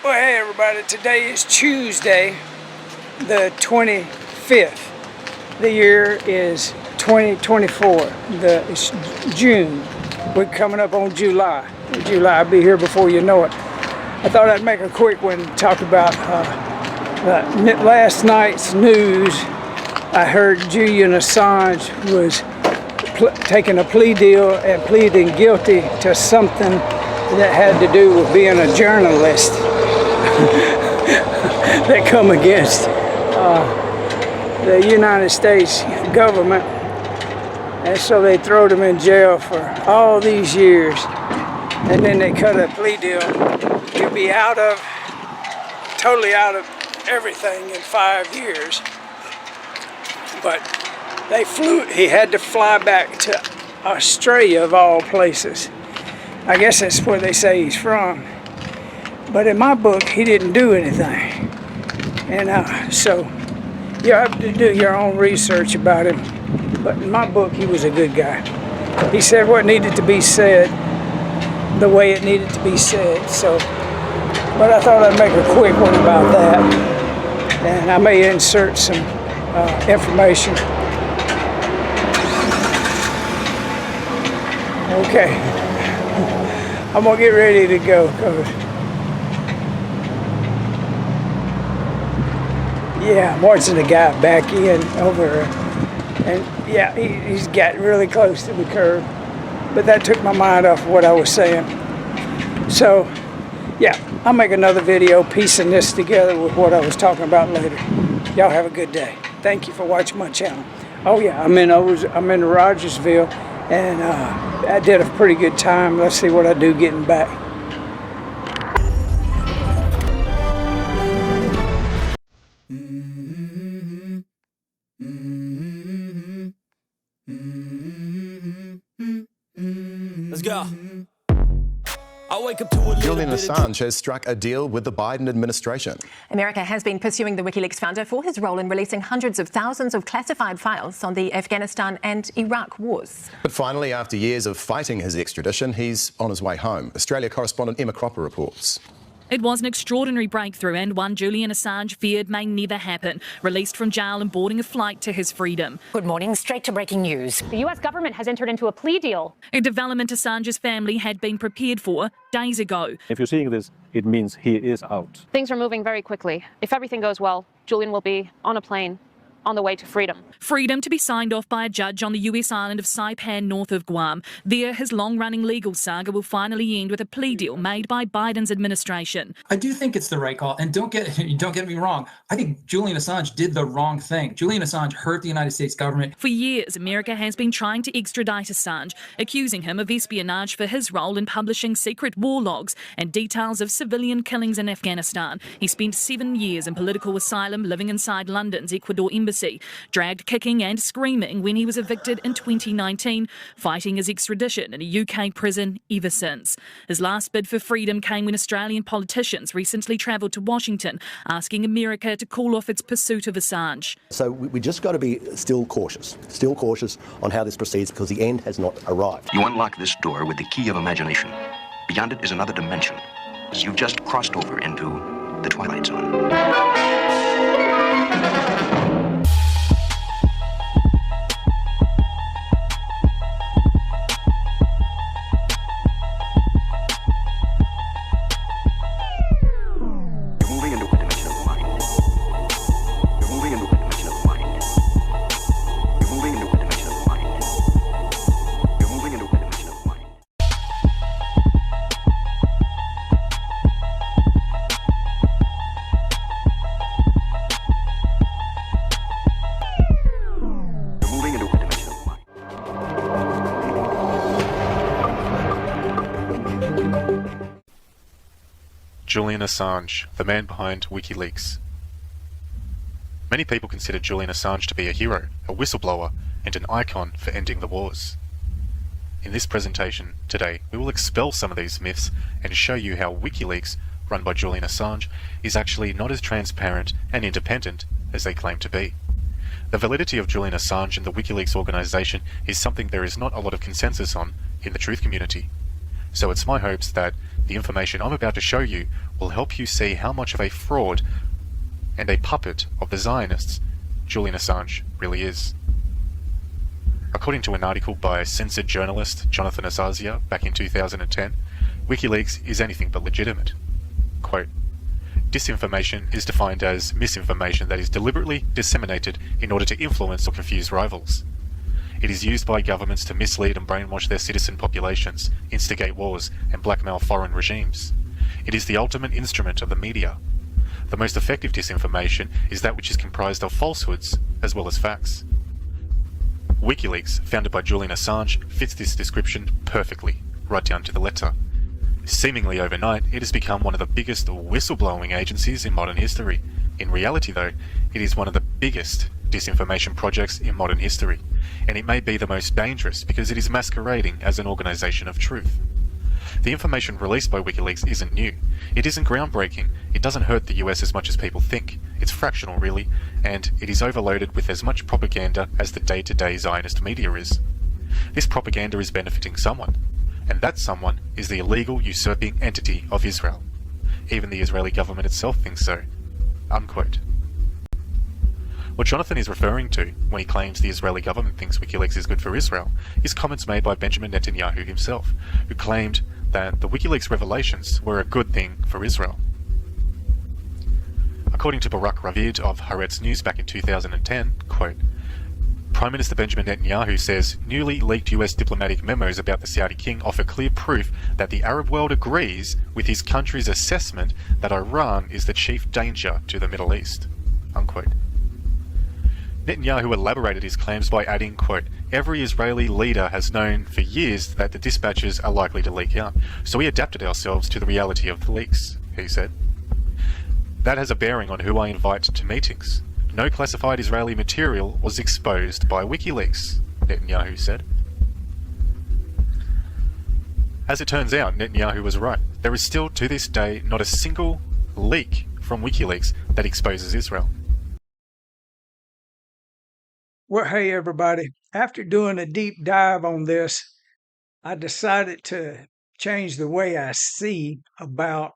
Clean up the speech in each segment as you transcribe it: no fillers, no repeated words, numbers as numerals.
Well, hey everybody, today is Tuesday, the 25th. The year is 2024. It's June. We're coming up on July. July will be here before you know it. I thought I'd make a quick one and talk about last night's news. I heard Julian Assange was taking a plea deal and pleading guilty to something that had to do with being a journalist that come against the United States government, and so they throwed him in jail for all these years, and then they cut a plea deal. He'll be totally out of everything in 5 years, but he had to fly back to Australia of all places. I guess that's where they say he's from. But in my book, he didn't do anything. And so you have to do your own research about him. But in my book, he was a good guy. He said what needed to be said the way it needed to be said. So, but I thought I'd make a quick one about that. And I may insert some information. Okay. I'm gonna get ready to go. Yeah, I'm watching the guy back in over, and yeah, he's got really close to the curb. But that took my mind off of what I was saying. So, yeah, I'll make another video piecing this together with what I was talking about later. Y'all have a good day. Thank you for watching my channel. Oh yeah, I'm in Rogersville, and I did a pretty good time. Let's see what I do getting back. Let's go. I wake up to a Julian Assange has struck a deal with the Biden administration. America has been pursuing the WikiLeaks founder for his role in releasing hundreds of thousands of classified files on the Afghanistan and Iraq wars. But finally, after years of fighting his extradition, he's on his way home. Australia correspondent Emma Cropper reports. It was an extraordinary breakthrough and one Julian Assange feared may never happen. Released from jail and boarding a flight to his freedom. Good morning. Straight to breaking news. The U.S. government has entered into a plea deal. A development Assange's family had been prepared for days ago. If you're seeing this, it means he is out. Things are moving very quickly. If everything goes well, Julian will be on a plane on the way to freedom. Freedom to be signed off by a judge on the US island of Saipan, north of Guam. There, his long-running legal saga will finally end with a plea deal made by Biden's administration. I do think it's the right call, and don't get me wrong. I think Julian Assange did the wrong thing. Julian Assange hurt the United States government. For years, America has been trying to extradite Assange, accusing him of espionage for his role in publishing secret war logs and details of civilian killings in Afghanistan. He spent 7 years in political asylum living inside London's Ecuador embassy, dragged kicking and screaming when he was evicted in 2019, fighting his extradition in a UK prison ever since. His last bid for freedom came when Australian politicians recently travelled to Washington, asking America to call off its pursuit of Assange. So we just got to be still cautious on how this proceeds, because the end has not arrived. You unlock this door with the key of imagination. Beyond it is another dimension. You've just crossed over into the Twilight Zone. Julian Assange, the man behind WikiLeaks. Many people consider Julian Assange to be a hero, a whistleblower, and an icon for ending the wars. In this presentation today, we will expel some of these myths and show you how WikiLeaks, run by Julian Assange, is actually not as transparent and independent as they claim to be. The validity of Julian Assange and the WikiLeaks organization is something there is not a lot of consensus on in the truth community. So it's my hopes that the information I'm about to show you will help you see how much of a fraud and a puppet of the Zionists Julian Assange really is. According to an article by censored journalist Jonathan Azazia back in 2010, WikiLeaks is anything but legitimate. Quote, disinformation is defined as misinformation that is deliberately disseminated in order to influence or confuse rivals. It is used by governments to mislead and brainwash their citizen populations, instigate wars, and blackmail foreign regimes. It is the ultimate instrument of the media. The most effective disinformation is that which is comprised of falsehoods as well as facts. WikiLeaks, founded by Julian Assange, fits this description perfectly, right down to the letter. Seemingly overnight, it has become one of the biggest whistleblowing agencies in modern history. In reality, though, it is one of the biggest disinformation projects in modern history, and it may be the most dangerous because it is masquerading as an organization of truth. The information released by WikiLeaks isn't new. It isn't groundbreaking. It doesn't hurt the US as much as people think. It's fractional, really, and it is overloaded with as much propaganda as the day-to-day Zionist media is. This propaganda is benefiting someone, and that someone is the illegal usurping entity of Israel. Even the Israeli government itself thinks so. Unquote. What Jonathan is referring to when he claims the Israeli government thinks WikiLeaks is good for Israel is comments made by Benjamin Netanyahu himself, who claimed that the WikiLeaks revelations were a good thing for Israel. According to Barak Ravid of Haaretz News back in 2010, quote, Prime Minister Benjamin Netanyahu says newly leaked US diplomatic memos about the Saudi king offer clear proof that the Arab world agrees with his country's assessment that Iran is the chief danger to the Middle East. Unquote. Netanyahu elaborated his claims by adding, quote, every Israeli leader has known for years that the dispatches are likely to leak out, so we adapted ourselves to the reality of the leaks, he said. That has a bearing on who I invite to meetings. No classified Israeli material was exposed by WikiLeaks, Netanyahu said. As it turns out, Netanyahu was right. There is still, to this day, not a single leak from WikiLeaks that exposes Israel. Well, hey, everybody. After doing a deep dive on this, I decided to change the way I see about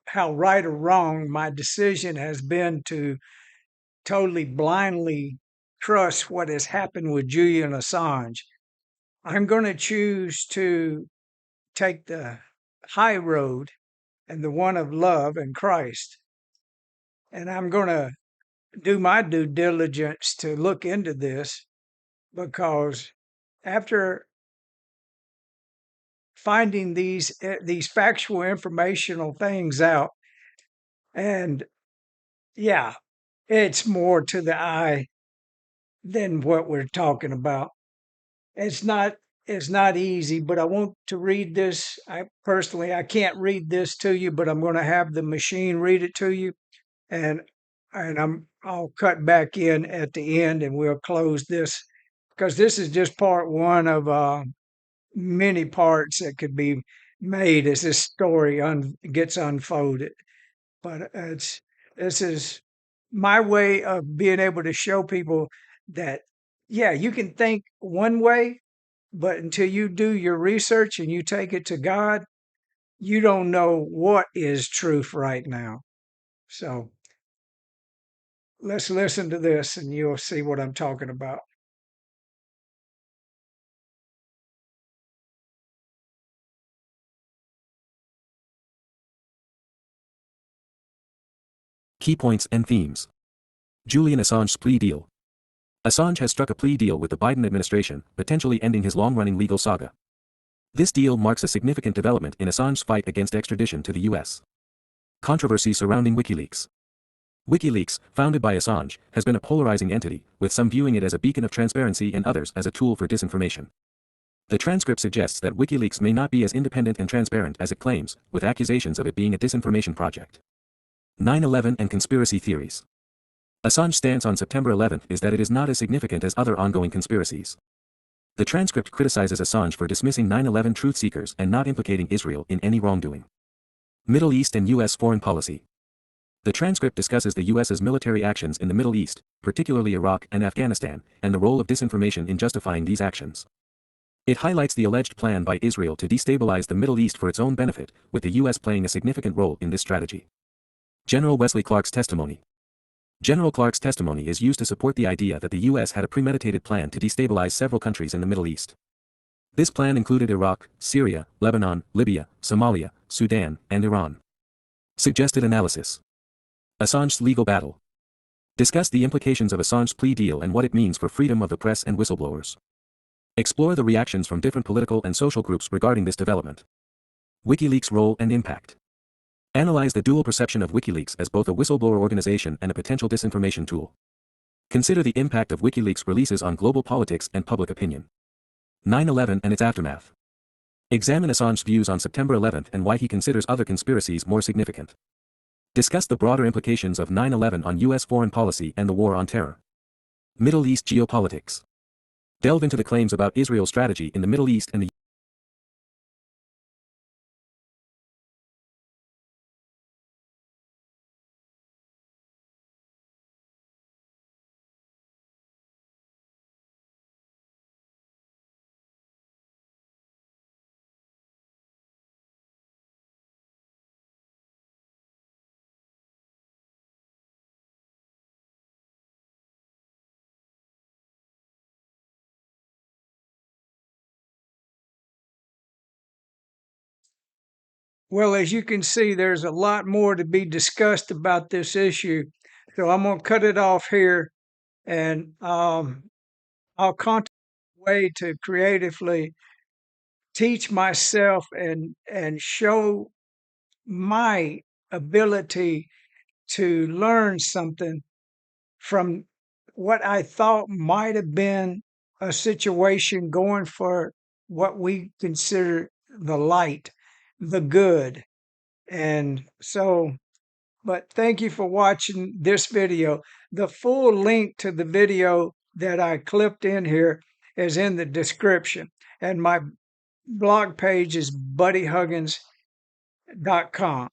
how right or wrong my decision has been to totally blindly trust what has happened with Julian Assange. I'm going to choose to take the high road and the one of love and Christ. And I'm going to do my due diligence to look into this, because after finding these factual informational things out, and yeah, it's more to the eye than what we're talking about. It's not easy, but I want to read this. I can't read this to you, but I'm going to have the machine read it to you, and I'll cut back in at the end and we'll close this, because this is just part one of many parts that could be made as this story gets unfolded. But this is my way of being able to show people that, yeah, you can think one way, but until you do your research and you take it to God, you don't know what is truth right now. So let's listen to this and you'll see what I'm talking about. Key points and themes. Julian Assange's plea deal. Assange has struck a plea deal with the Biden administration, potentially ending his long-running legal saga. This deal marks a significant development in Assange's fight against extradition to the U.S. Controversy surrounding WikiLeaks. WikiLeaks, founded by Assange, has been a polarizing entity, with some viewing it as a beacon of transparency and others as a tool for disinformation. The transcript suggests that WikiLeaks may not be as independent and transparent as it claims, with accusations of it being a disinformation project. 9/11 and conspiracy theories. Assange's stance on September 11 is that it is not as significant as other ongoing conspiracies. The transcript criticizes Assange for dismissing 9/11 truth seekers and not implicating Israel in any wrongdoing. Middle East and U.S. foreign policy. The transcript discusses the U.S.'s military actions in the Middle East, particularly Iraq and Afghanistan, and the role of disinformation in justifying these actions. It highlights the alleged plan by Israel to destabilize the Middle East for its own benefit, with the U.S. playing a significant role in this strategy. General Wesley Clark's testimony. General Clark's testimony is used to support the idea that the U.S. had a premeditated plan to destabilize several countries in the Middle East. This plan included Iraq, Syria, Lebanon, Libya, Somalia, Sudan, and Iran. Suggested analysis. Assange's legal battle. Discuss the implications of Assange's plea deal and what it means for freedom of the press and whistleblowers. Explore the reactions from different political and social groups regarding this development. WikiLeaks' role and impact. Analyze the dual perception of WikiLeaks as both a whistleblower organization and a potential disinformation tool. Consider the impact of WikiLeaks releases on global politics and public opinion. 9/11 and its aftermath. Examine Assange's views on September 11th and why he considers other conspiracies more significant. Discuss the broader implications of 9/11 on U.S. foreign policy and the war on terror. Middle East geopolitics. Delve into the claims about Israel's strategy in the Middle East and the Well, as you can see, there's a lot more to be discussed about this issue. So I'm going to cut it off here, and I'll contemplate a way to creatively teach myself and show my ability to learn something from what I thought might have been a situation going for what we consider the light, the good. And so, but thank you for watching this video. The full link to the video that I clipped in here is in the description. And my blog page is buddyhuggins.com.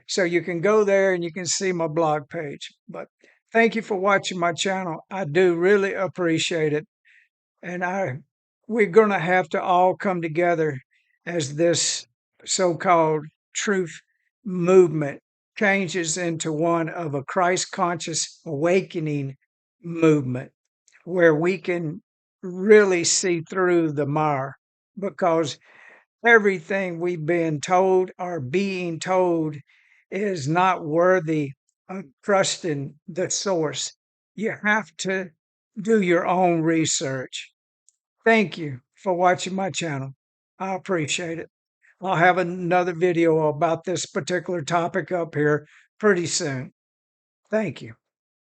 So you can go there and you can see my blog page. But thank you for watching my channel. I do really appreciate it. And we're going to have to all come together as this so-called truth movement changes into one of a Christ-conscious awakening movement where we can really see through the mire, because everything we've been told or being told is not worthy of trusting the source. You have to do your own research. Thank you for watching my channel. I appreciate it. I'll have another video about this particular topic up here pretty soon. Thank you.